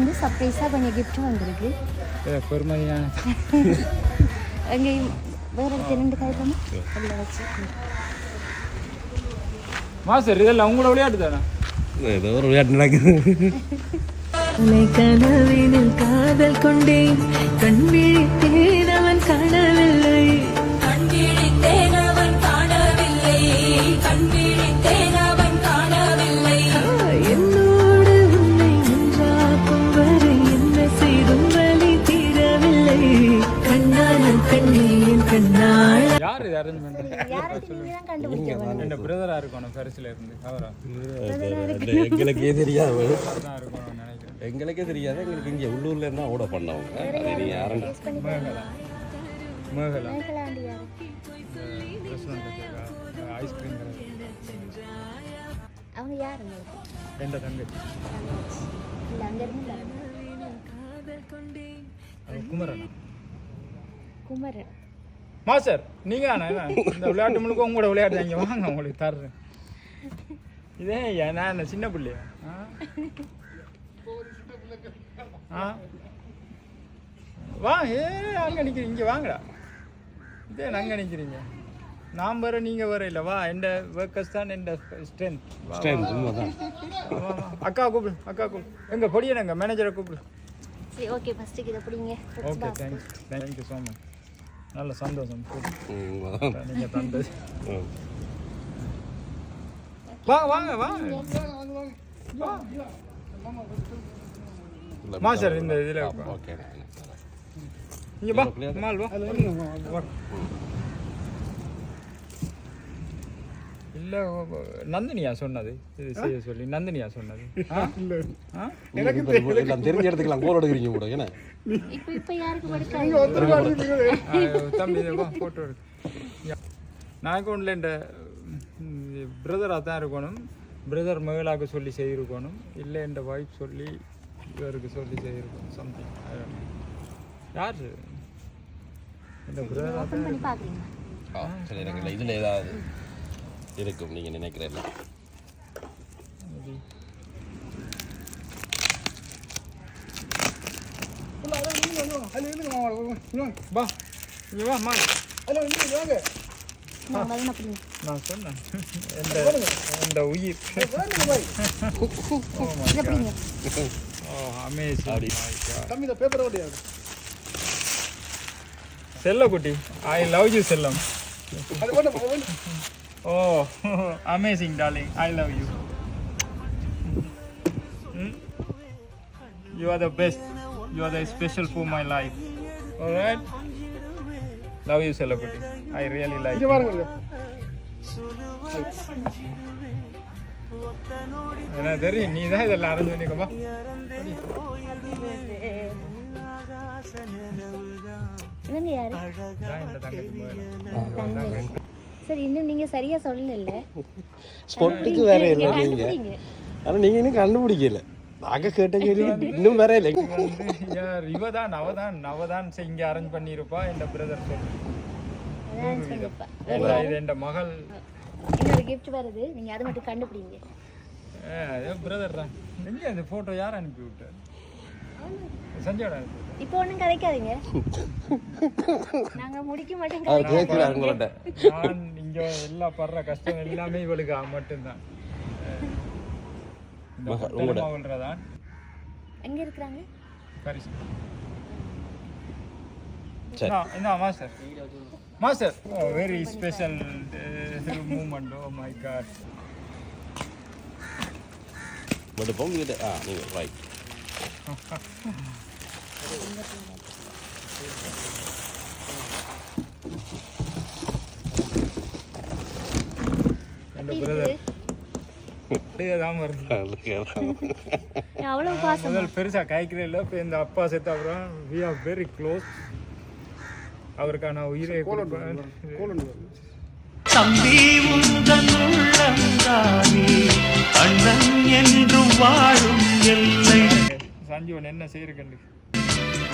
இருந்து சர்ப்ரைஸாக கொஞ்சம் கிஃப்ட் வந்திருக்கு. பெருமையான எங்கேயும் வேறு ரெண்டு காய்ப்போமா அதில் வச்சு மாஸ்டர் இதெல்லாம் அவங்களோட விளையாட்டு தானே? ஏதோ ஒரு விளையாட்டு நடக்குது. கனவினில் காதல் கொண்டேன், கண் விழித்தேன் அவன் காணவில்லை, கண் விழித்தேன் அவன் காணவில்லை, கண் விழித்தேன் அவன் காணவில்லை. என்னோடு உன்னை ஒன்றாக்கும் வரை என்ன செய்தும் வலி தீரவில்லை. கண்ணான கண்ணீன் கண்ணாள். யார் இது அரேஞ்ச்மெண்ட்? யாருக்கு நீங்கள் தான் கண்டுபிடிக்க என்ன பிரதரா இருக்கணும் பரிசுல இருந்து அவரா எங்களுக்கே தெரியாது, தான் இருக்கணும்னு நினைக்கிறேன். எங்களுக்கே தெரியாது. எங்களுக்கு இங்கே உள்ளூர்ல இருந்தா ஓட பண்ணவங்க. அது நீ யாரும் மேகலா மேகலா மேகலாண்டி யாரு? ரெஸ்டாரண்ட் வச்சிருக்கா, ஐஸ்கிரீம் கடை. அவங்க யார் உங்களுக்கு? எந்த தங்கச்சி இல்லை அங்கேருந்து குமரன். குமரன். மாஸ்டர் நீங்க தானே இந்த விளையாட்டு முழுக்க உங்களோட விளையாட்டு இங்கே வாங்க, உங்களுக்கு தர்றேன். இதே நான் என்ன சின்ன பிள்ளையா? வா, அங்கே நிற்கிறீங்க, இங்கே வாங்கடா. இதே அங்கே நிற்கிறீங்க, நான் வர நீங்கள் வர இல்லை. வா, எந்த ஒர்க்கர்ஸ் தான் எந்த ஸ்ட்ரென்த். அக்கா கூப்பிடு, அக்கா கூப்பிடு. எங்கள் பொடியனங்க மேனேஜரை கூப்பிடு. சரி ஓகே, ஃபஸ்ட்டுக்கு இதை பிடிங்க. Okay, thank you so much. நல்ல சந்தோஷம் நீங்கள் தந்தது. வாங்க வாங்க வாங்க. மாஸ்டர் இந்த இதில் ஓகே. இங்கே வா, மால் வா. இல்லை நந்தினியா சொன்னது இது செய்ய சொல்லி? நந்தினியா சொன்னது? தெரிஞ்ச இடத்துக்குலாம் கோல் எடுக்கிறீங்க கூட. ஏன்னா இப்போ யாருக்கு படிக்க தம்பி ஃபோட்டோ எடுக்கு. நான் ஒன்றில் இந்த பிரதராக தான் இருக்கணும். பிரதர் மகளாக சொல்லி செய்திருக்கணும், இல்லை என் ஒய்ஃப் சொல்லி இவருக்கு சொல்லி செய்திருக்கணும். சம்திங் யார் இந்த பிரதராக தான் பண்ணி பார்க்குறீங்களா? சில இடங்களில் இதில் ஏதாவது இருக்கும் நீங்கள் நினைக்கிறேன். வா இங்கே வா மா. நான் சொன்னேன் இந்த உயிர். செல்லக்குட்டி, ஐ லவ் யூ செல்லம். Oh amazing darling, I love you. You are the best. You are the special for my life. All right. Love you, Celebrity. I really like you. என்ன தெரியும், நீ தான் இதெல்லாம் அரேஞ்ச் பண்ணிக்கப்பா. இவங்க யாரு? இந்த தங்கச்சி. சரி, இன்னும் நீங்க சரியா சொல்லல. ஸ்பொட்டுக்கு வேற இல்லை நீங்க. ஆனால் நீங்கள் இன்னும் கண்டுபிடிக்கல. நாங்க கேட்ட கேள்வி இன்னும் வேற இல்லை. யார் இவதான்? அவதான் இங்கே அரேஞ்ச் பண்ணியிருப்பா. இந்த பிரதர் சொல்லு. இது என் மகள். இன்னொரு கிஃப்ட் வருது, நீங்க அதை மட்டும் கண்டுபிடிங்க. பிரதர் தான். எங்கே அந்த ஃபோட்டோ யார் அனுப்பி விட்டார்? சஞ்சயோட அனுப்பி. இப்போ ஒன்றும் கிடைக்காதீங்க, நாங்கள் முடிக்க மாட்டோம். நான் இங்கே எல்லாம் படுற கஷ்டம் எல்லாமே இவளுக்கு மட்டும்தான். மகள்தான். எங்க இருக்கிறாங்க? பரிசு. No, master. Master, oh, very special moment. Oh my God. But the bomb with right. And brother. அவ்வளவு பாசம். முதல் பெருசா காய்க்கிறே இல்லை. இப்போ இந்த அப்பா செத்த அப்புறம் we are very close. அவருக்கான உயிரை தம்பி உந்தன் உள்ளந்தானே அண்ணன் என்று வாழும் எல்லை. சஞ்சீவன் என்ன செய்யறக்கண்டு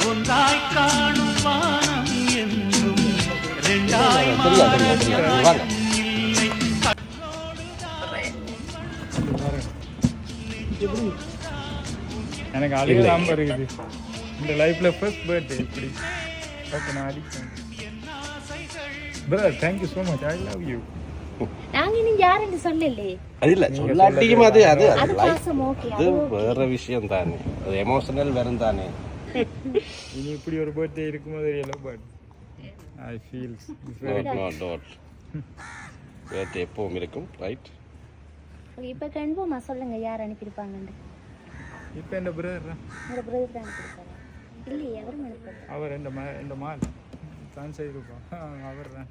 ஒன்றாய் காணும் வானம் என்றும் இரண்டாய் எனக்கு அழுகலாம் இருக்குது இந்த லைஃப்ல ஃபர்ஸ்ட் பர்த்டே இப்படி ஓகே நான் அடிப்பேன் brother thank you so much I love you நாங்க இன்னும் யாருன்னு சொல்லலே. அது இல்ல சொல்லாட்டியும் அது அது அது பாசம் ஓகே. அது வேற விஷயம் தானே, அது எமோஷனல் வரும் தானே. இனி இப்படி ஒரு பர்த்டே இருக்கும்போது தெரியல but I feels not birthday எப்பவும் இருக்கும் ரைட். இப்ப கன்ஃபார்மா சொல்லுங்க யார் அனுப்பியிருப்பாங்கன்னு. இப்போ என் பிரதர் உங்க பிரதர் தான் அனுப்பியிருப்பாங்க. இல்லையே அவரும் அனுப்புறாரு. அவர் இந்த மால் தான் செய்திருப்போம் அவர் தான்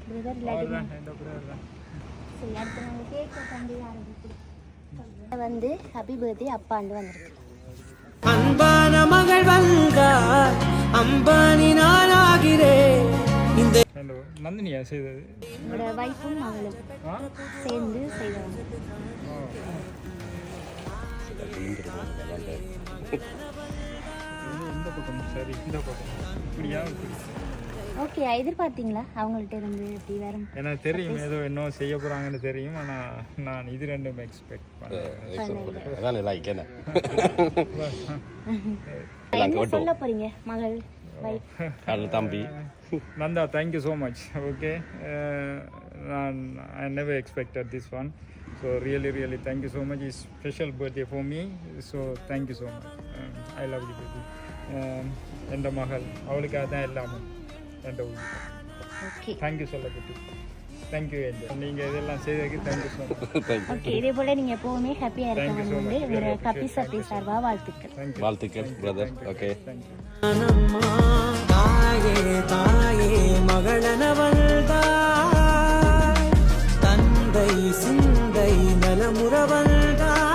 பிரதர் அவர் இல்லாட்டி தான் என் பிரதர் தான். சரி அடுத்து நாங்கள் கேட்க தம்பி ஆரம்பிக்கிறோம். வந்து ஹாப்பி பர்த்டே அப்பாண்டு வந்திருக்கு. அன்பான மகள் வந்தார் அம்பானி நானாகிறேன். இந்த ஹலோ நந்தினியா செய்தது என்னோட வைஃபும் மகளும் ஆ சேர்ந்து செய்வாங்க. இந்த பக்கம் சரி இந்த பக்கம் இப்படியா இப்படி ஓகே எதிர்பார்த்தீங்களா அவங்கள்ட்ட இருந்து இப்படி வரும்? எனக்கு தெரியும் ஏதோ இன்னும் செய்ய போகிறாங்கன்னு தெரியும் ஆனால் நான் இது ரெண்டும் எக்ஸ்பெக்ட் பண்ணேன். அதான் லைக் என்ன என்ன சொல்ல போறீங்க மகள் வைஃப்? அது தம்பி Nanda thank you so much okay I never expected this one so really thank you so much. It's special birthday for me so thank you so much. I love you baby. எந்த மகள் அவளுக்காக தான் எல்லாமே எந்த ஓகே தேங்க்யூ சொல்லப்பட்டு thank you நீங்கள் இதெல்லாம் செய்ததுக்கு thank you so much. Okay இதே போல நீங்க எப்பவுமே ஹாப்பியா இருக்கணும் வந்து வேற கப்பி சப்பி சார்பா வாழ்த்துக்கள். தேங்க்யூ வாழ்த்துக்கள் பிரதர். Okay thank you. அம்மா தாயே தாயே மகளனவள்தான் தந்தை சிந்தை நலமுறவள்தான்.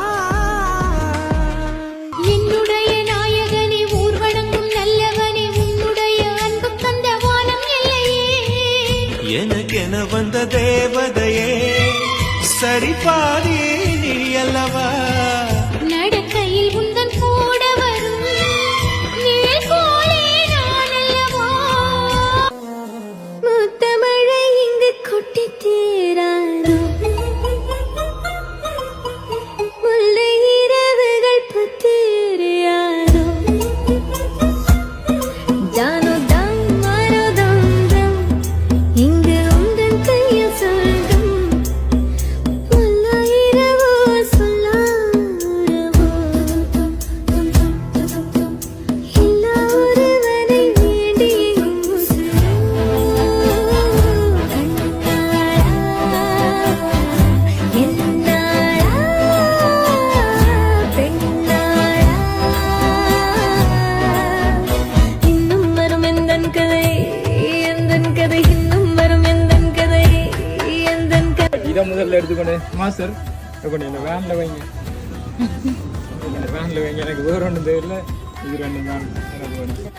என்னுடைய நாயகனே ஊர்வலங்கும் நல்லவனே உன்னுடைய அன்பு தந்த வானம் இல்லையே. எனக்கென வந்த தேவதையே சரிபாதி நீ அல்லவா. நடக்கையில் உந்தன் கூட வரும் நிழல் போலே நான் அல்லவா. முத்தமழை இங்கு கொட்டி தீராதோ முல்லை இரவுகள் பத்தேறியாதோ. ஜானோ தம் மானோ தம் தம் இங்கு உந்தன் கையில் சொல்லும் முல்லை இரவோ சொல்லாரவோ. எல்லா ஒருவனை வேண்டி இன்னும் வரும் எந்தன் கதை எந்தன் கதை இன்னும் வரும் எந்தன் கதை எந்தன் கதை. இதை முதல்ல எடுத்துக்கொண்டு மாஸ்டர் கொண்டு இந்த வேனில் வைங்க வேனில் வைங்க எனக்கு வேறு ஒன்றும் தெரியல இது ரெண்டும் தான் எனக்கு வேணும்.